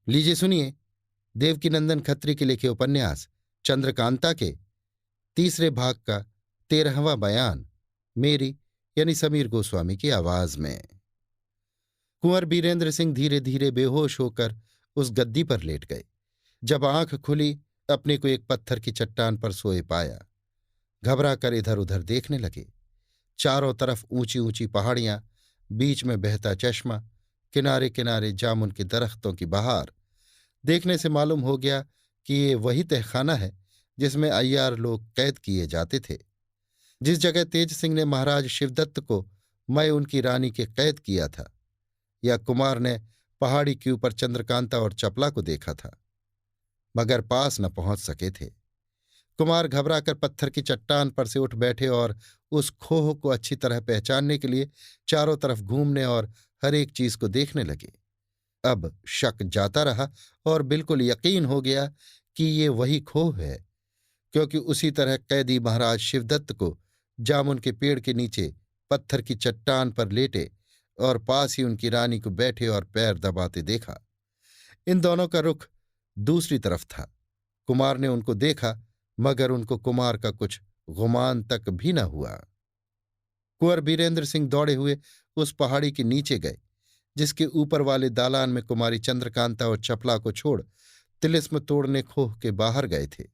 लीजिए सुनिए देवकीनंदन खत्री के लिखे उपन्यास चंद्रकांता के तीसरे भाग का 13वां बयान मेरी यानी समीर गोस्वामी की आवाज में। कुंवर बीरेंद्र सिंह धीरे धीरे बेहोश होकर उस गद्दी पर लेट गए। जब आंख खुली अपने को एक पत्थर की चट्टान पर सोए पाया। घबरा कर इधर उधर देखने लगे। चारों तरफ ऊंची ऊंची पहाड़ियां, बीच में बहता चश्मा, किनारे किनारे जामुन के दरख्तों की बहार। देखने से मालूम हो गया कि ये वही तहखाना है जिसमें अय्यार लोग कैद किए जाते थे। जिस जगह तेज सिंह ने महाराज शिवदत्त को मैं उनकी रानी के कैद किया था, या कुमार ने पहाड़ी के ऊपर चंद्रकांता और चपला को देखा था, मगर पास न पहुंच सके थे। कुमार घबराकर पत्थर की चट्टान पर से उठ बैठे और उस खोह को अच्छी तरह पहचानने के लिए चारों तरफ घूमने और हर एक चीज को देखने लगे। अब शक जाता रहा और बिल्कुल यकीन हो गया कि ये वही खोह है, क्योंकि उसी तरह कैदी महाराज शिवदत्त को जामुन के पेड़ के नीचे पत्थर की चट्टान पर लेटे और पास ही उनकी रानी को बैठे और पैर दबाते देखा। इन दोनों का रुख दूसरी तरफ था। कुमार ने उनको देखा, मगर उनको कुमार का कुछ गुमान तक भी न हुआ। कुंवर बीरेंद्र सिंह दौड़े हुए उस पहाड़ी के नीचे गए जिसके ऊपर वाले दालान में कुमारी चंद्रकांता और चपला को छोड़ तिलिस्म तोड़ने खोह के बाहर गए थे।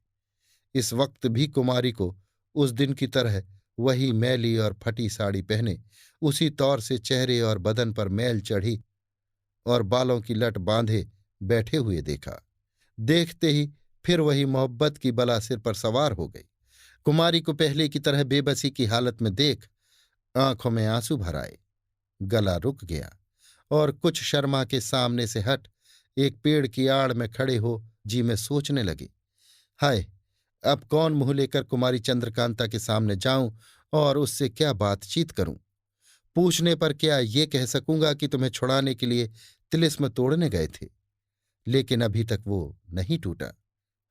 इस वक्त भी कुमारी को उस दिन की तरह वही मैली और फटी साड़ी पहने, उसी तौर से चेहरे और बदन पर मैल चढ़ी और बालों की लट बांधे बैठे हुए देखा। देखते ही फिर वही मोहब्बत की बला सिर पर सवार हो गई। कुमारी को पहले की तरह बेबसी की हालत में देख आंखों में आंसू भर आए। गला रुक गया और कुछ शर्मा के सामने से हट एक पेड़ की आड़ में खड़े हो जी में सोचने लगे, हाय, अब कौन मुंह लेकर कुमारी चंद्रकांता के सामने जाऊं और उससे क्या बातचीत करूं। पूछने पर क्या ये कह सकूंगा कि तुम्हें छुड़ाने के लिए तिलिस्म तोड़ने गए थे, लेकिन अभी तक वो नहीं टूटा।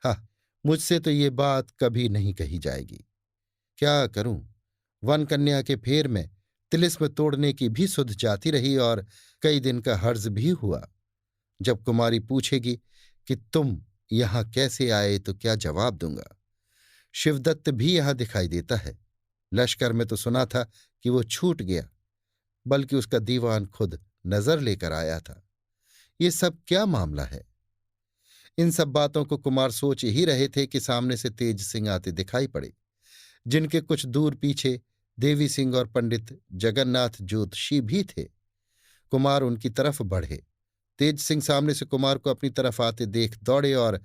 हाँ, मुझसे तो ये बात कभी नहीं कही जाएगी। क्या करूं, वन कन्या के फेर में तिलिस्म तोड़ने की भी सुध जाती रही और कई दिन का हर्ज भी हुआ। जब कुमारी पूछेगी कि तुम यहां कैसे आए तो क्या जवाब दूंगा। शिवदत्त भी यहां दिखाई देता है। लश्कर में तो सुना था कि वो छूट गया, बल्कि उसका दीवान खुद नजर लेकर आया था। ये सब क्या मामला है। इन सब बातों को कुमार सोच ही रहे थे कि सामने से तेज सिंह आते दिखाई पड़े, जिनके कुछ दूर पीछे देवी सिंह और पंडित जगन्नाथ ज्योतिषी भी थे। कुमार उनकी तरफ बढ़े। तेज सिंह सामने से कुमार को अपनी तरफ आते देख दौड़े और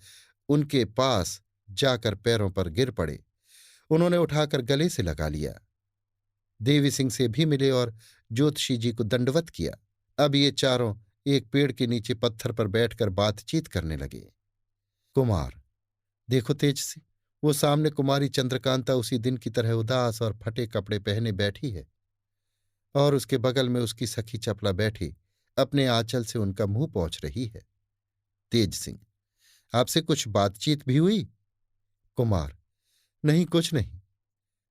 उनके पास जाकर पैरों पर गिर पड़े। उन्होंने उठाकर गले से लगा लिया। देवी सिंह से भी मिले और ज्योतिषी जी को दंडवत किया। अब ये चारों एक पेड़ के नीचे पत्थर पर बैठकर बातचीत करने लगे। कुमार, देखो तेज सिंह, वो सामने कुमारी चंद्रकांता उसी दिन की तरह उदास और फटे कपड़े पहने बैठी है और उसके बगल में उसकी सखी चपला बैठी अपने आंचल से उनका मुंह पोंछ रही है। तेज सिंह, आपसे कुछ बातचीत भी हुई? कुमार, नहीं, कुछ नहीं।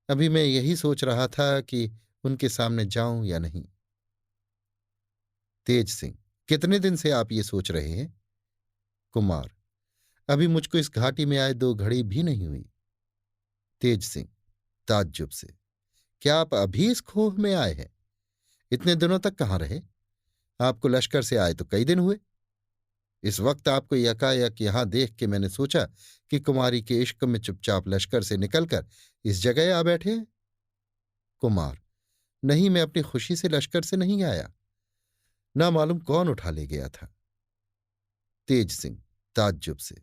अभी मैं यही सोच रहा था कि उनके सामने जाऊं या नहीं। तेज सिंह, कितने दिन से आप ये सोच रहे हैं? कुमार, अभी मुझको इस घाटी में आए 2 घड़ी भी नहीं हुई। तेज सिंह ताज्जुब से, क्या आप अभी इस खोह में आए हैं? इतने दिनों तक कहाँ रहे? आपको लश्कर से आए तो कई दिन हुए। इस वक्त आपको यकायक यहां देख के मैंने सोचा कि कुमारी के इश्क में चुपचाप लश्कर से निकलकर इस जगह आ बैठे हैं। कुमार, नहीं, मैं अपनी खुशी से लश्कर से नहीं आया। ना मालूम कौन उठा ले गया था। तेज सिंह ताज्जुब से,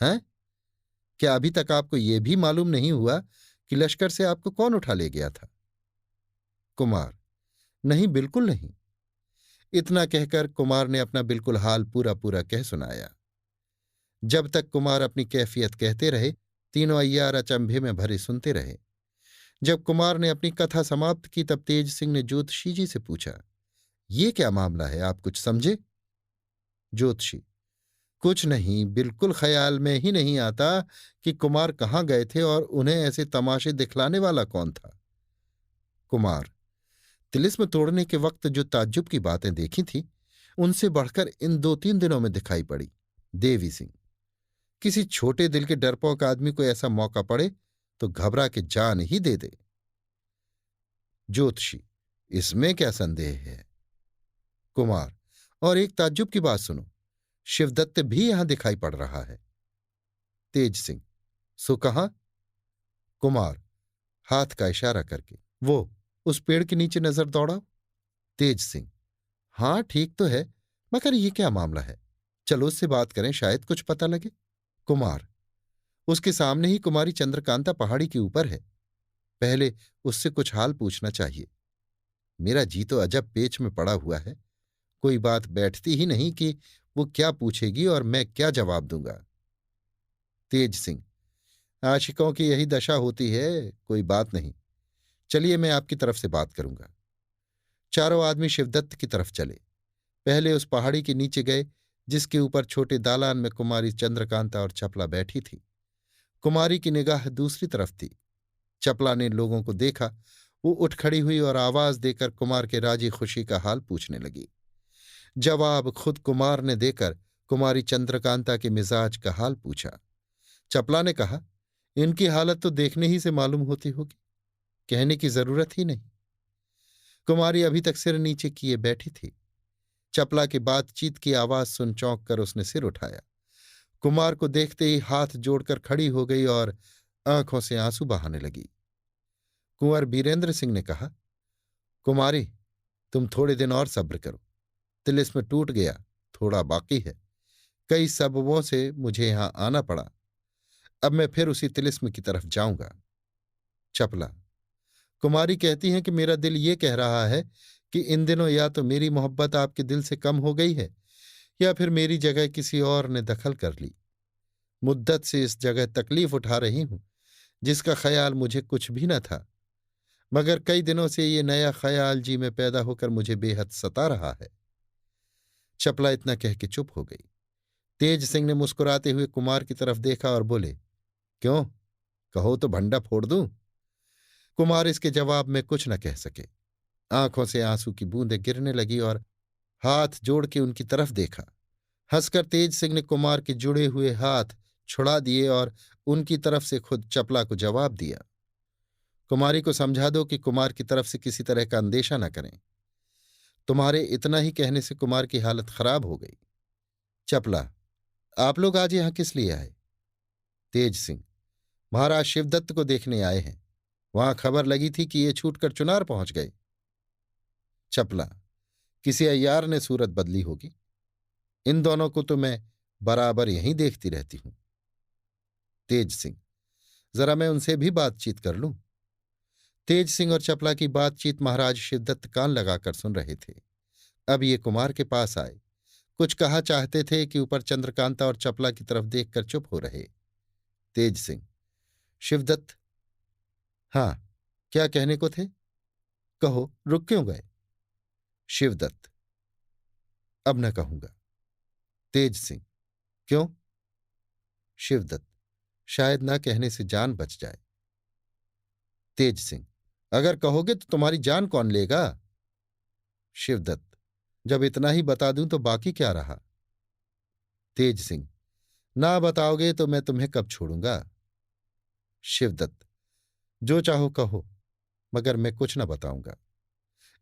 हैं? क्या अभी तक आपको यह भी मालूम नहीं हुआ कि लश्कर से आपको कौन उठा ले गया था? कुमार, नहीं, बिल्कुल नहीं। इतना कहकर कुमार ने अपना बिल्कुल हाल पूरा पूरा कह सुनाया। जब तक कुमार अपनी कैफियत कहते रहे, तीनों अय्यार अचंभे में भरे सुनते रहे। जब कुमार ने अपनी कथा समाप्त की तब तेज सिंह ने ज्योतिषी जी से पूछा, ये क्या मामला है, आप कुछ समझे? ज्योतिषी, कुछ नहीं, बिल्कुल ख्याल में ही नहीं आता कि कुमार कहाँ गए थे और उन्हें ऐसे तमाशे दिखलाने वाला कौन था। कुमार, तिलिस्म तोड़ने के वक्त जो ताज्जुब की बातें देखी थी, उनसे बढ़कर इन 2-3 दिनों में दिखाई पड़ी। देवी सिंह, किसी छोटे दिल के डरपोक आदमी को ऐसा मौका पड़े तो घबरा के जान ही दे दे। ज्योतिषी, इसमें क्या संदेह है? कुमार, और एक ताज्जुब की बात सुनो, शिवदत्त भी यहां दिखाई पड़ रहा है। तेज सिंह, सो कहां? कुमार, हाथ का इशारा करके, वो उस पेड़ के नीचे नजर दौड़ाओ। तेज सिंह, हां ठीक तो है, मगर ये क्या मामला है? चलो उससे बात करें, शायद कुछ पता लगे। कुमार, उसके सामने ही कुमारी चंद्रकांता पहाड़ी के ऊपर है, पहले उससे कुछ हाल पूछना चाहिए। मेरा जी तो अजब पेच में पड़ा हुआ है, कोई बात बैठती ही नहीं कि वो क्या पूछेगी और मैं क्या जवाब दूंगा। तेज सिंह, आशिकों की यही दशा होती है, कोई बात नहीं, चलिए मैं आपकी तरफ से बात करूंगा। चारों आदमी शिवदत्त की तरफ चले। पहले उस पहाड़ी के नीचे गए जिसके ऊपर छोटे दालान में कुमारी चंद्रकांता और चपला बैठी थी। कुमारी की निगाह दूसरी तरफ थी। चपला ने लोगों को देखा, वो उठ खड़ी हुई और आवाज देकर कुमार के राजी खुशी का हाल पूछने लगी। जवाब खुद कुमार ने देकर कुमारी चंद्रकांता के मिजाज का हाल पूछा। चपला ने कहा, इनकी हालत तो देखने ही से मालूम होती होगी, कहने की जरूरत ही नहीं। कुमारी अभी तक सिर नीचे किए बैठी थी। चपला की बातचीत की आवाज सुन चौंक कर उसने सिर उठाया। कुमार को देखते ही हाथ जोड़कर खड़ी हो गई और आंखों से आंसू बहाने लगी। कुंवर बीरेंद्र सिंह ने कहा, कुमारी, तुम थोड़े दिन और सब्र करो, तिलिस्म टूट गया, थोड़ा बाकी है। कई सबबों से मुझे यहां आना पड़ा, अब मैं फिर उसी तिलिस्म की तरफ जाऊंगा। चपला, कुमारी कहती हैं कि मेरा दिल ये कह रहा है कि इन दिनों या तो मेरी मोहब्बत आपके दिल से कम हो गई है या फिर मेरी जगह किसी और ने दखल कर ली। मुद्दत से इस जगह तकलीफ उठा रही हूं जिसका ख्याल मुझे कुछ भी न था, मगर कई दिनों से ये नया ख्याल जी में पैदा होकर मुझे बेहद सता रहा है। चपला इतना कह के चुप हो गई। तेज सिंह ने मुस्कुराते हुए कुमार की तरफ देखा और बोले, क्यों, कहो तो भंडा फोड़ दूं? कुमार इसके जवाब में कुछ न कह सके। आंखों से आंसू की बूंदें गिरने लगी और हाथ जोड़ के उनकी तरफ देखा। हंसकर तेज सिंह ने कुमार के जुड़े हुए हाथ छुड़ा दिए और उनकी तरफ से खुद चपला को जवाब दिया, कुमारी को समझा दो कि कुमार की तरफ से किसी तरह का अंदेशा न करें। तुम्हारे इतना ही कहने से कुमार की हालत खराब हो गई। चपला, आप लोग आज यहां किस लिए आए? तेज सिंह, महाराज शिवदत्त को देखने आए हैं, वहां खबर लगी थी कि ये छूटकर चुनार पहुंच गए। चपला, किसी अय्यार ने सूरत बदली होगी, इन दोनों को तो मैं बराबर यहीं देखती रहती हूं। तेज सिंह, जरा मैं उनसे भी बातचीत कर लूं। तेज सिंह और चपला की बातचीत महाराज शिवदत्त कान लगाकर सुन रहे थे। अब ये कुमार के पास आए, कुछ कहा चाहते थे कि ऊपर चंद्रकांता और चपला की तरफ देखकर चुप हो रहे। तेज सिंह, शिवदत्त, हां, क्या कहने को थे? कहो, रुक क्यों गए? शिवदत्त, अब न कहूंगा। तेज सिंह, क्यों? शिवदत्त, शायद ना कहने से जान बच जाए। तेज सिंह, अगर कहोगे तो तुम्हारी जान कौन लेगा? शिवदत्त, जब इतना ही बता दूं तो बाकी क्या रहा? तेज सिंह, ना बताओगे तो मैं तुम्हें कब छोड़ूंगा? शिवदत्त, जो चाहो कहो, मगर मैं कुछ न बताऊंगा।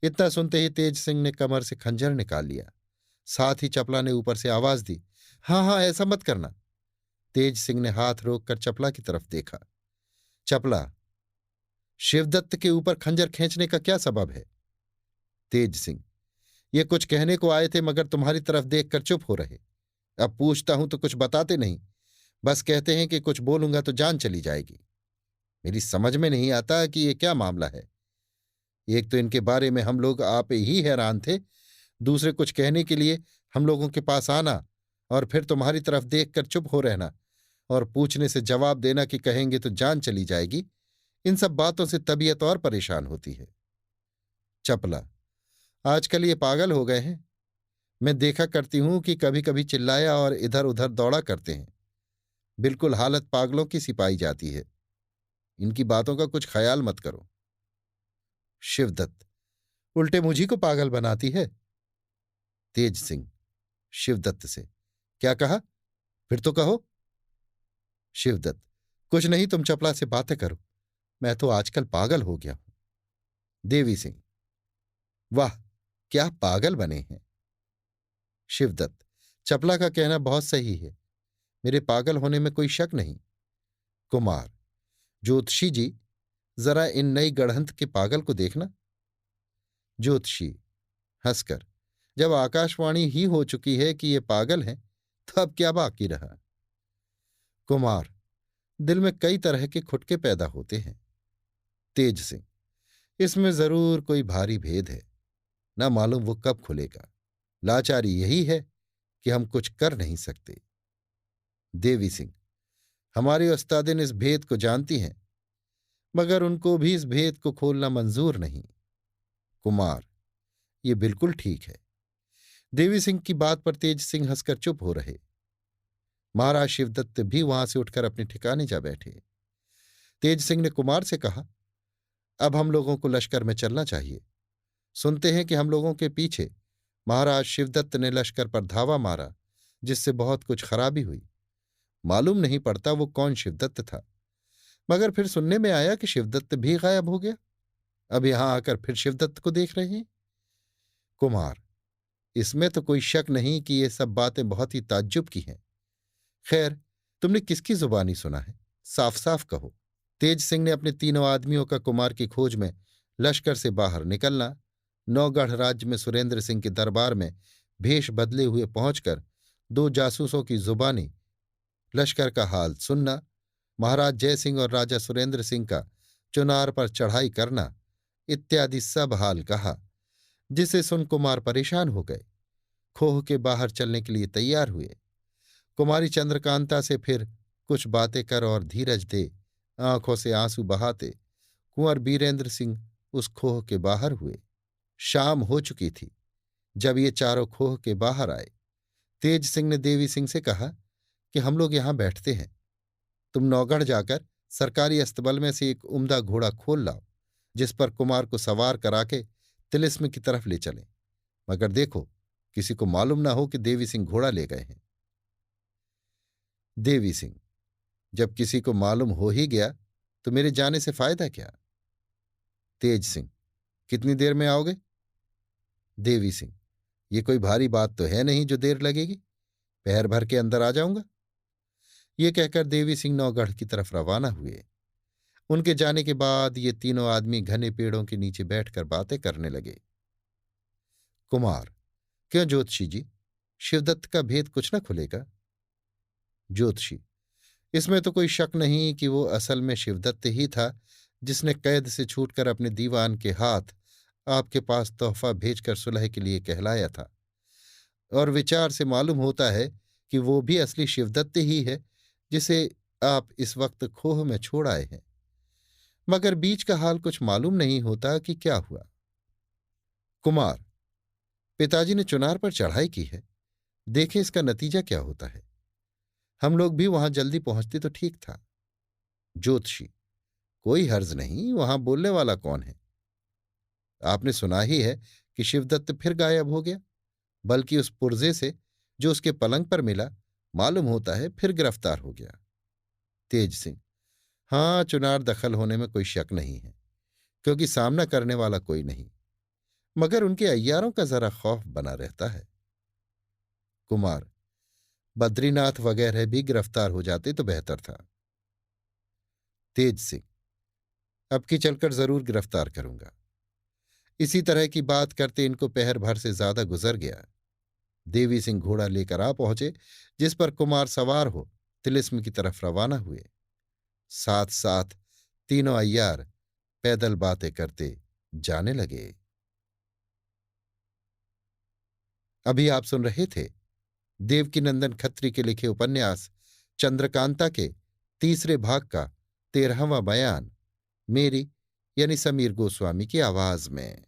इतना सुनते ही तेज सिंह ने कमर से खंजर निकाल लिया। साथ ही चपला ने ऊपर से आवाज दी, हां हां, ऐसा मत करना। तेज सिंह ने हाथ रोककर चपला की तरफ देखा। चपला, शिवदत्त के ऊपर खंजर खींचने का क्या सबब है? तेज सिंह, ये कुछ कहने को आए थे मगर तुम्हारी तरफ देखकर चुप हो रहे। अब पूछता हूं तो कुछ बताते नहीं, बस कहते हैं कि कुछ बोलूंगा तो जान चली जाएगी। मेरी समझ में नहीं आता कि ये क्या मामला है। एक तो इनके बारे में हम लोग आप ही हैरान थे, दूसरे कुछ कहने के लिए हम लोगों के पास आना और फिर तुम्हारी तरफ देखकर चुप हो रहना और पूछने से जवाब देना कि कहेंगे तो जान चली जाएगी। इन सब बातों से तबीयत और परेशान होती है। चपला, आजकल ये पागल हो गए हैं। मैं देखा करती हूं कि कभी कभी चिल्लाया और इधर उधर दौड़ा करते हैं। बिल्कुल हालत पागलों की सी पाई जाती है। इनकी बातों का कुछ ख्याल मत करो। शिवदत्त, उल्टे मुझी को पागल बनाती है। तेज सिंह शिवदत्त से, क्या कहा? फिर तो कहो। शिवदत्त, कुछ नहीं, तुम चपला से बातें करो। मैं तो आजकल पागल हो गया हूं। देवी सिंह, वाह, क्या पागल बने हैं। शिवदत्त, चपला का कहना बहुत सही है। मेरे पागल होने में कोई शक नहीं। कुमार, ज्योतिषी जी, जरा इन नई गढ़ंत के पागल को देखना। ज्योतिषी हंसकर, जब आकाशवाणी ही हो चुकी है कि ये पागल हैं, तो अब क्या बाकी रहा। कुमार, दिल में कई तरह के खुटके पैदा होते हैं। तेज सिंह, इसमें जरूर कोई भारी भेद है। ना मालूम वो कब खुलेगा। लाचारी यही है कि हम कुछ कर नहीं सकते। देवी सिंह, हमारी उस्तादिन इस भेद को जानती हैं, मगर उनको भी इस भेद को खोलना मंजूर नहीं। कुमार, ये बिल्कुल ठीक है। देवी सिंह की बात पर तेज सिंह हंसकर चुप हो रहे। महाराज शिवदत्त भी वहां से उठकर अपने ठिकाने जा बैठे। तेज सिंह ने कुमार से कहा, अब हम लोगों को लश्कर में चलना चाहिए। सुनते हैं कि हम लोगों के पीछे महाराज शिवदत्त ने लश्कर पर धावा मारा, जिससे बहुत कुछ खराबी हुई। मालूम नहीं पड़ता वो कौन शिवदत्त था, मगर फिर सुनने में आया कि शिवदत्त भी गायब हो गया। अब यहां आकर फिर शिवदत्त को देख रहे हैं। कुमार, इसमें तो कोई शक नहीं कि ये सब बातें बहुत ही ताज्जुब की हैं। खैर, तुमने किसकी जुबानी सुना है? साफ साफ कहो। तेज सिंह ने अपने तीनों आदमियों का कुमार की खोज में लश्कर से बाहर निकलना, नौगढ़ राज्य में सुरेंद्र सिंह के दरबार में भेष बदले हुए पहुंचकर दो जासूसों की जुबानी लश्कर का हाल सुनना, महाराज जयसिंह और राजा सुरेंद्र सिंह का चुनार पर चढ़ाई करना इत्यादि सब हाल कहा, जिसे सुन कुमार परेशान हो गए। खोह के बाहर चलने के लिए तैयार हुए। कुमारी चंद्रकांता से फिर कुछ बातें कर और धीरज दे आंखों से आंसू बहाते कुंवर बीरेंद्र सिंह उस खोह के बाहर हुए। शाम हो चुकी थी जब ये चारों खोह के बाहर आए। तेज सिंह ने देवी सिंह से कहा कि हम लोग यहां बैठते हैं, तुम नौगढ़ जाकर सरकारी अस्तबल में से एक उम्दा घोड़ा खोल लाओ, जिस पर कुमार को सवार करा के तिलिस्म की तरफ ले चलें। मगर देखो, किसी को मालूम ना हो कि देवी सिंह घोड़ा ले गए हैं। देवी सिंह, जब किसी को मालूम हो ही गया तो मेरे जाने से फायदा क्या। तेज सिंह, कितनी देर में आओगे? देवी सिंह, ये कोई भारी बात तो है नहीं जो देर लगेगी, पहर भर के अंदर आ जाऊंगा। ये कहकर देवी सिंह नौगढ़ की तरफ रवाना हुए। उनके जाने के बाद ये तीनों आदमी घने पेड़ों के नीचे बैठकर बातें करने लगे। कुमार, क्यों ज्योतिषी जी, शिवदत्त का भेद कुछ न खुलेगा? ज्योतिषी, इसमें तो कोई शक नहीं कि वो असल में शिवदत्त ही था, जिसने कैद से छूटकर अपने दीवान के हाथ आपके पास तोहफा भेजकर सुलह के लिए कहलाया था। और विचार से मालूम होता है कि वो भी असली शिवदत्त ही है, जिसे आप इस वक्त खोह में छोड़ आए हैं। मगर बीच का हाल कुछ मालूम नहीं होता कि क्या हुआ। कुमार, पिताजी ने चुनार पर चढ़ाई की है, देखें इसका नतीजा क्या होता है। हम लोग भी वहां जल्दी पहुंचते तो ठीक था। ज्योतिषी, कोई हर्ज नहीं, वहां बोलने वाला कौन है? आपने सुना ही है कि शिवदत्त फिर गायब हो गया, बल्कि उस पुर्जे से जो उसके पलंग पर मिला, मालूम होता है फिर गिरफ्तार हो गया। तेज सिंह, हाँ, चुनार दखल होने में कोई शक नहीं है, क्योंकि सामना करने वाला कोई नहीं, मगर उनके अय्यारों का जरा खौफ बना रहता है। कुमार, बद्रीनाथ वगैरह भी गिरफ्तार हो जाते तो बेहतर था। तेज सिंह, अब की चलकर जरूर गिरफ्तार करूंगा। इसी तरह की बात करते इनको पहर भर से ज्यादा गुजर गया। देवी सिंह घोड़ा लेकर आ पहुंचे, जिस पर कुमार सवार हो तिलिस्म की तरफ रवाना हुए। साथ साथ तीनों अय्यार पैदल बातें करते जाने लगे। अभी आप सुन रहे थे देवकीनंदन खत्री के लिखे उपन्यास चंद्रकांता के तीसरे भाग का 13वां बयान, मेरी यानी समीर गोस्वामी की आवाज में।